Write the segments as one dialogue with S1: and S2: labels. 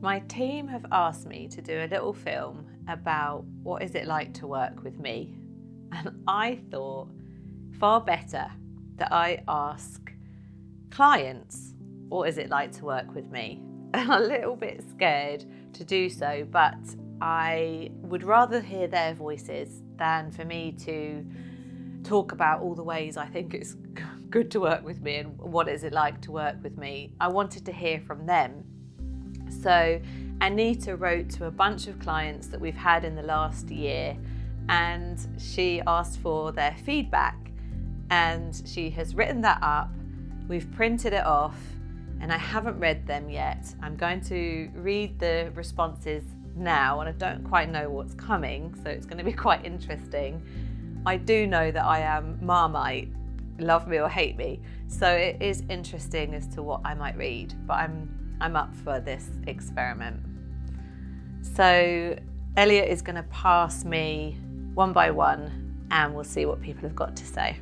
S1: My team have asked me to do a little film about what is it like to work with me. And I thought far better that I ask clients, what is it like to work with me? And I'm a little bit scared to do so, but I would rather hear their voices than for me to talk about all the ways I think it's good to work with me and what is it like to work with me. I wanted to hear from them. So Anita wrote to a bunch of clients that we've had in the last year, and she asked for their feedback, and she has written that up. We've printed it off, and I haven't read them yet. I'm going to read the responses now, and I don't quite know what's coming, so it's going to be quite interesting. I do know that I am Marmite, love me or hate me, so it is interesting as to what I might read, but I'm up for this experiment. So Elliot is going to pass me one by one, and we'll see what people have got to say.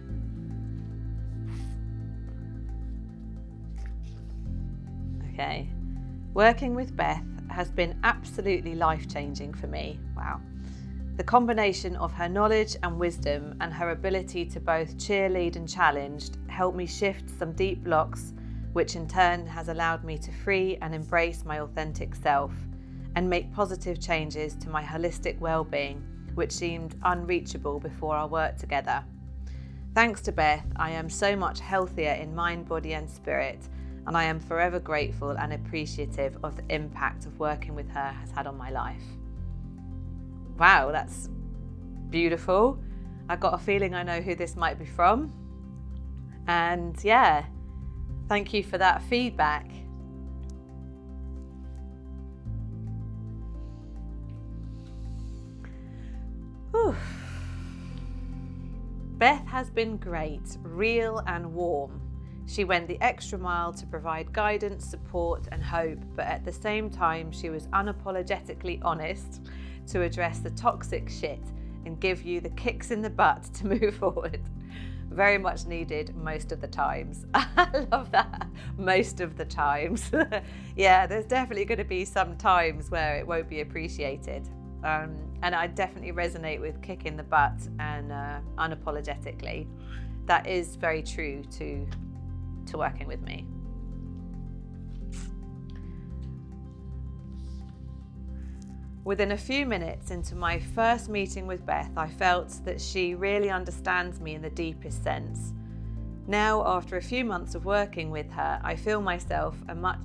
S1: Okay. Working with Beth has been absolutely life-changing for me. Wow. The combination of her knowledge and wisdom and her ability to both cheerlead and challenge helped me shift some deep blocks, which in turn has allowed me to free and embrace my authentic self and make positive changes to my holistic well-being, which seemed unreachable before our work together. Thanks to Beth, I am so much healthier in mind, body and spirit, and I am forever grateful and appreciative of the impact of working with her has had on my life. Wow, that's beautiful. I've got a feeling I know who this might be from. And yeah, thank you for that feedback. Whew. Beth has been great, real and warm. She went the extra mile to provide guidance, support and hope, but at the same time she was unapologetically honest to address the toxic shit and give you the kicks in the butt to move forward. Very much needed most of the times. I love that, most of the times. Yeah, there's definitely going to be some times where it won't be appreciated. And I definitely resonate with kick in the butt and unapologetically. That is very true to working with me. Within a few minutes into my first meeting with Beth, I felt that she really understands me in the deepest sense. Now, after a few months of working with her, I feel myself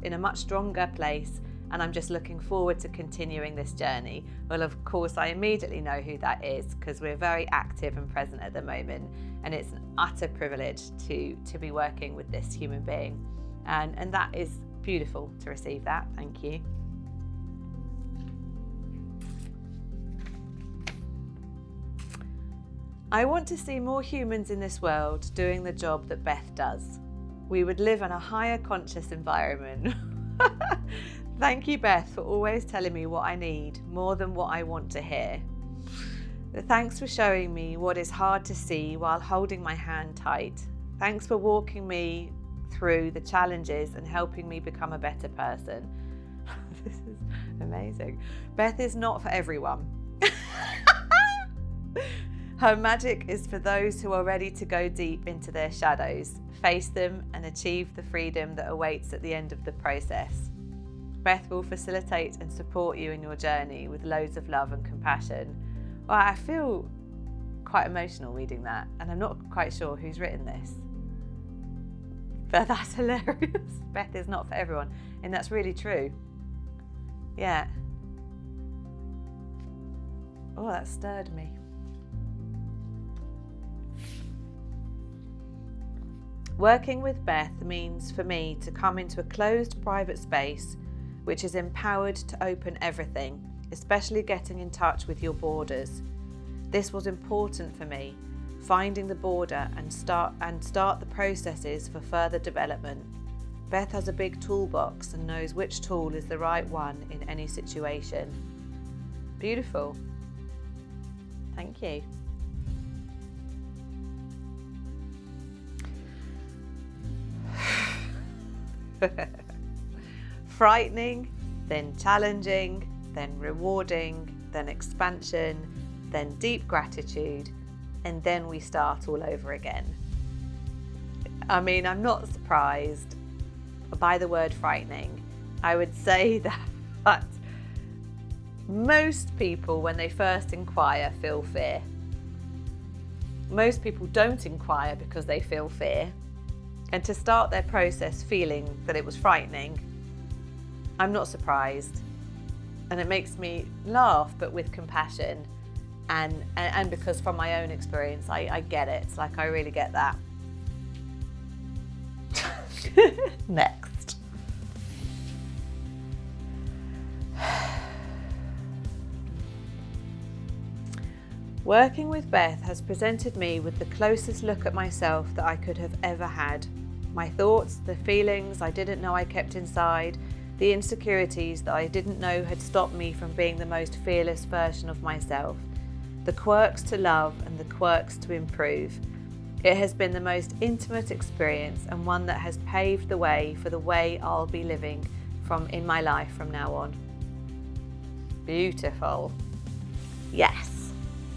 S1: in a much stronger place, and I'm just looking forward to continuing this journey. Well, of course, I immediately know who that is because we're very active and present at the moment, and it's an utter privilege to be working with this human being. And that is beautiful to receive that. Thank you. I want to see more humans in this world doing the job that Beth does. We would live in a higher conscious environment. Thank you, Beth, for always telling me what I need more than what I want to hear. Thanks for showing me what is hard to see while holding my hand tight. Thanks for walking me through the challenges and helping me become a better person. This is amazing. Beth is not for everyone. Her magic is for those who are ready to go deep into their shadows, face them and achieve the freedom that awaits at the end of the process. Beth will facilitate and support you in your journey with loads of love and compassion. Well, I feel quite emotional reading that, and I'm not quite sure who's written this. But that's hilarious. Beth is not for everyone, and that's really true. Yeah. Oh, that stirred me. Working with Beth means for me to come into a closed private space which is empowered to open everything, especially getting in touch with your borders. This was important for me, finding the border and start the processes for further development. Beth has a big toolbox and knows which tool is the right one in any situation. Beautiful. Thank you. Frightening then challenging, then rewarding, then expansion, then deep gratitude, and then we start all over again. I mean, I'm not surprised by the word frightening. I would say that most people, when they first inquire, feel fear. Most people don't inquire because they feel fear. And to start their process feeling that it was frightening, I'm not surprised. And it makes me laugh, but with compassion. And because from my own experience, I get it. It's like I really get that. Next. Working with Beth has presented me with the closest look at myself that I could have ever had. My thoughts, the feelings I didn't know I kept inside, the insecurities that I didn't know had stopped me from being the most fearless version of myself, the quirks to love and the quirks to improve. It has been the most intimate experience and one that has paved the way for the way I'll be living in my life from now on. Beautiful. Yes.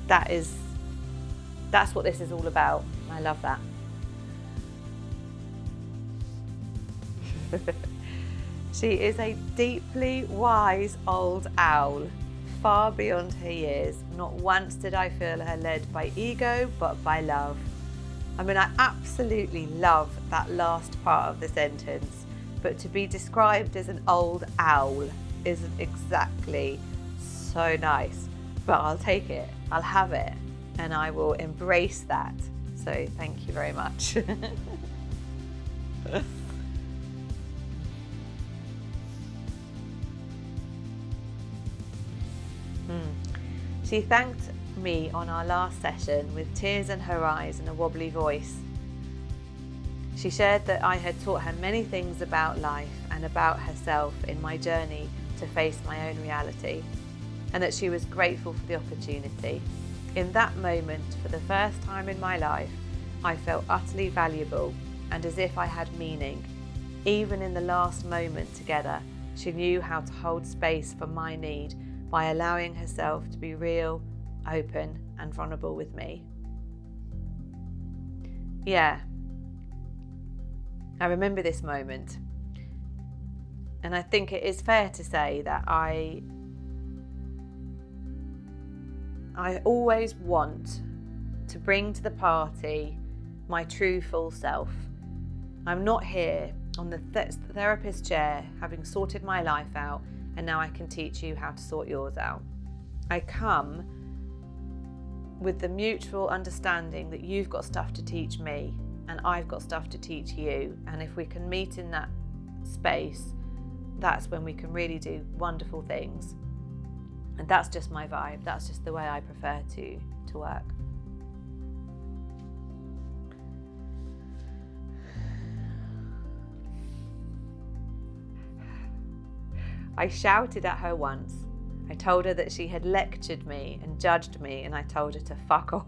S1: That's what this is all about. I love that. She is a deeply wise old owl, far beyond her years. Not once did I feel her led by ego, but by love. I mean, I absolutely love that last part of the sentence, but to be described as an old owl isn't exactly so nice. But I'll take it, I'll have it, and I will embrace that. So thank you very much. She thanked me on our last session with tears in her eyes and a wobbly voice. She shared that I had taught her many things about life and about herself in my journey to face my own reality, and that she was grateful for the opportunity. In that moment, for the first time in my life, I felt utterly valuable and as if I had meaning. Even in the last moment together, she knew how to hold space for my need by allowing herself to be real, open, and vulnerable with me. Yeah, I remember this moment. And I think it is fair to say that I always want to bring to the party my true full self. I'm not here on the therapist chair having sorted my life out and now I can teach you how to sort yours out. I come with the mutual understanding that you've got stuff to teach me and I've got stuff to teach you, and if we can meet in that space, that's when we can really do wonderful things. And that's just my vibe. That's just the way I prefer to work. I shouted at her once. I told her that she had lectured me and judged me, and I told her to fuck off.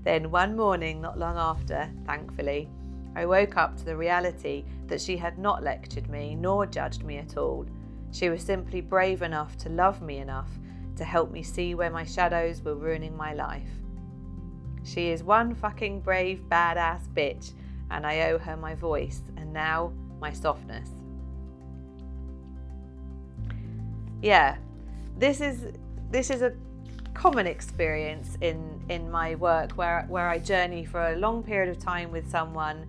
S1: Then one morning, not long after, thankfully, I woke up to the reality that she had not lectured me nor judged me at all. She was simply brave enough to love me enough to help me see where my shadows were ruining my life. She is one fucking brave, badass bitch, and I owe her my voice and now my softness. Yeah, this is a common experience in my work where I journey for a long period of time with someone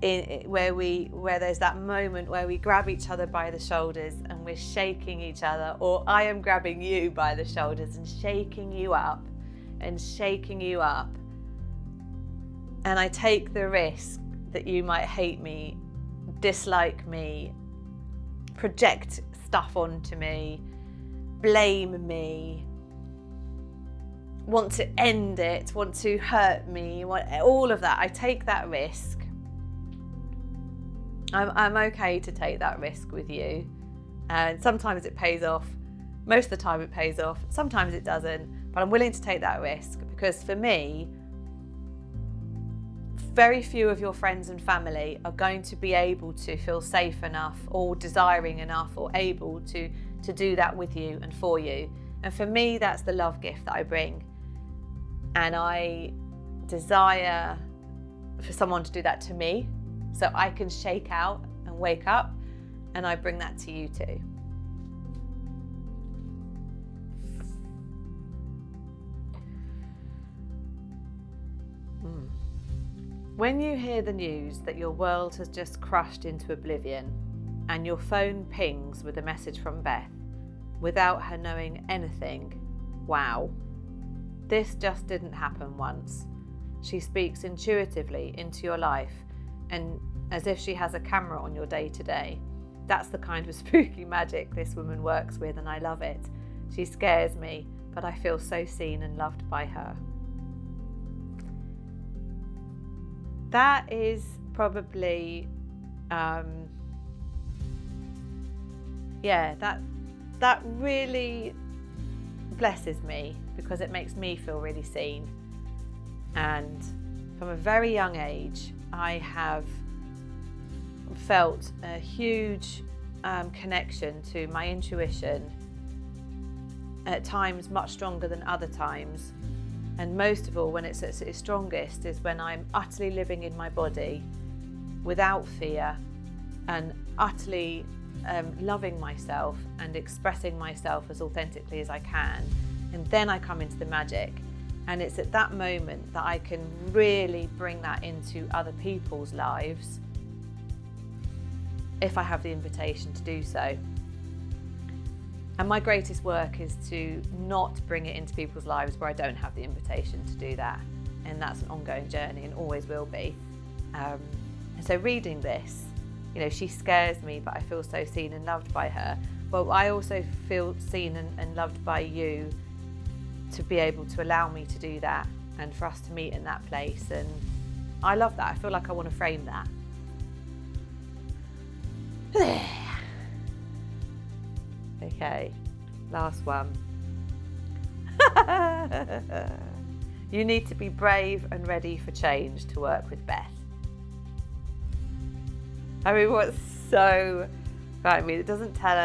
S1: where there's that moment where we grab each other by the shoulders and we're shaking each other, or I am grabbing you by the shoulders and shaking you up and shaking you up. And I take the risk that you might hate me, dislike me, project stuff onto me, blame me, want to end it, want to hurt me, all of that. I take that risk. I'm okay to take that risk with you. And sometimes it pays off. Most of the time it pays off. Sometimes it doesn't. But I'm willing to take that risk because for me, very few of your friends and family are going to be able to feel safe enough or desiring enough or able to do that with you and for you. And for me, that's the love gift that I bring. And I desire for someone to do that to me so I can shake out and wake up, and I bring that to you too. When you hear the news that your world has just crashed into oblivion and your phone pings with a message from Beth without her knowing anything, wow. This just didn't happen once. She speaks intuitively into your life and as if she has a camera on your day to day. That's the kind of spooky magic this woman works with, and I love it. She scares me, but I feel so seen and loved by her. That is probably, that really blesses me because it makes me feel really seen. And from a very young age, I have felt a huge connection to my intuition, at times much stronger than other times. And most of all, when it's at its strongest is when I'm utterly living in my body without fear and utterly loving myself and expressing myself as authentically as I can. And then I come into the magic. And it's at that moment that I can really bring that into other people's lives if I have the invitation to do so. And my greatest work is to not bring it into people's lives where I don't have the invitation to do that. And that's an ongoing journey and always will be. And so reading this, she scares me, but I feel so seen and loved by her. Well, I also feel seen and loved by you to be able to allow me to do that and for us to meet in that place. And I love that. I feel like I want to frame that. Okay, last one. You need to be brave and ready for change to work with Beth. I mean, what's so, it doesn't tell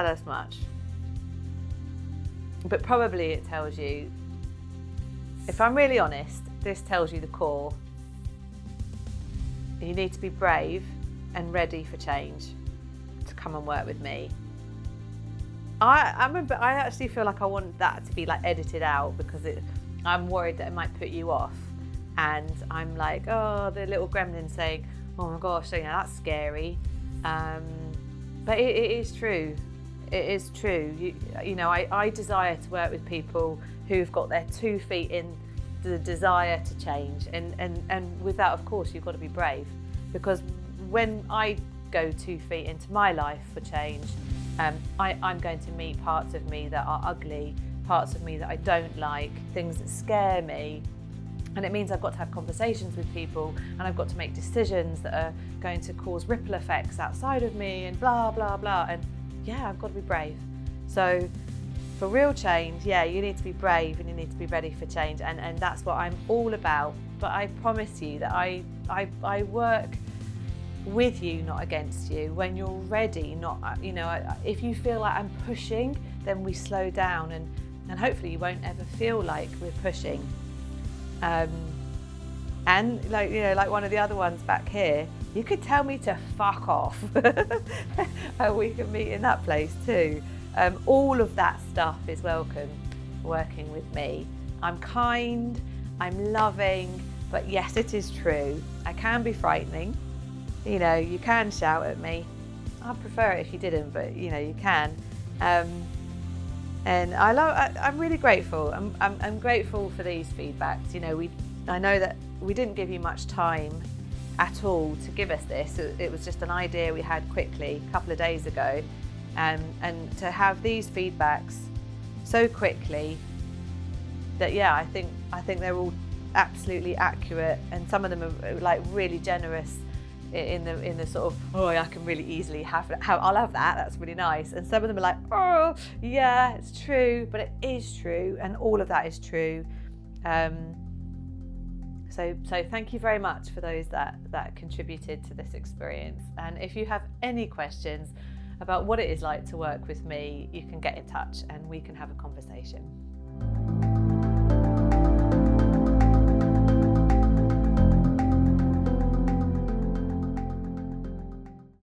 S1: us much, but probably it tells you, if I'm really honest, this tells you the core. You need to be brave and ready for change to come and work with me. I actually feel like I want that to be like edited out because I'm worried that it might put you off. And I'm like, oh, the little gremlin saying, oh my gosh, that's scary. But it is true. It is true. I desire to work with people who've got their 2 feet in the desire to change. And with that, of course, you've got to be brave. Because when I go 2 feet into my life for change, I'm going to meet parts of me that are ugly, parts of me that I don't like, things that scare me. And it means I've got to have conversations with people and I've got to make decisions that are going to cause ripple effects outside of me and blah, blah, blah. And yeah, I've got to be brave. So for real change, you need to be brave and you need to be ready for change. And that's what I'm all about. But I promise you that I work with you, not against you. When you're ready, not, if you feel like I'm pushing, then we slow down and hopefully you won't ever feel like we're pushing. And like one of the other ones back here, you could tell me to fuck off. We can meet in that place too. All of that stuff is welcome working with me. I'm kind, I'm loving, but yes, it is true. I can be frightening. You can shout at me. I'd prefer it if you didn't, but you can. And I'm really grateful. I'm grateful for these feedbacks. I know that we didn't give you much time at all to give us this. It was just an idea we had quickly a couple of days ago. And to have these feedbacks so quickly that, I think they're all absolutely accurate. And some of them are like really generous in the sort of, I can really easily I'll have that, that's really nice. And some of them are like, it's true, but it is true, and all of that is true. So thank you very much for those that contributed to this experience. And if you have any questions about what it is like to work with me, you can get in touch and we can have a conversation.